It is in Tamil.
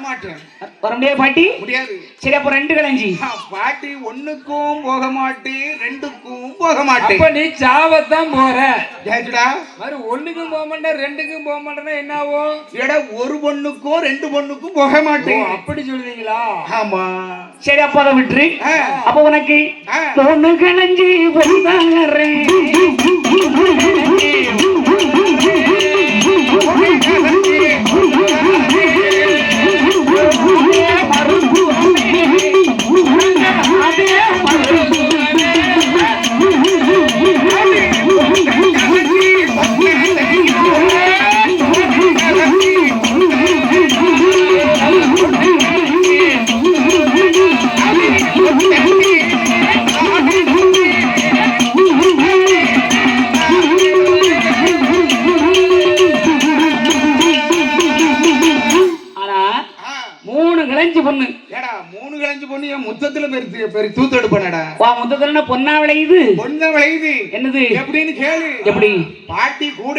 வரமாட்டேன். வர முடியாது பாட்டி? முடியாது. சரி, அப்ப 2 களஞ்சி. பாட்டி 1க்கும் போக மாட்டேன், 2க்கும் போக மாட்டேன். அப்ப நீ சாவத்தான் போற. ஜெயசுடா மாதிரி 1க்கும் போக மாட்டேன், 2க்கும் போக மாட்டேன்னா என்ன ஆகும்? எடா, 1 பொண்ணுக்கும் 2 பொண்ணுக்கும் போக மாட்டேன். அப்படி சொல்லுவீங்களா? ஆமா. சரி, அப்ப அதை விட்டுரு. அப்ப உனக்கு 1 களஞ்சி பொருந்தாரேன். பொண்ணு. ஏடா 3 களஞ்சி பொண்ணு என் முத்தத்துல பெரிய தூத்து எடுப்பனடா. வா, முத்தத்துல பொண்ணா விளையுது. பொண்ணா விளையுது. என்னது? எப்படின்னு கேளு. எப்படி? பாட்டி கூட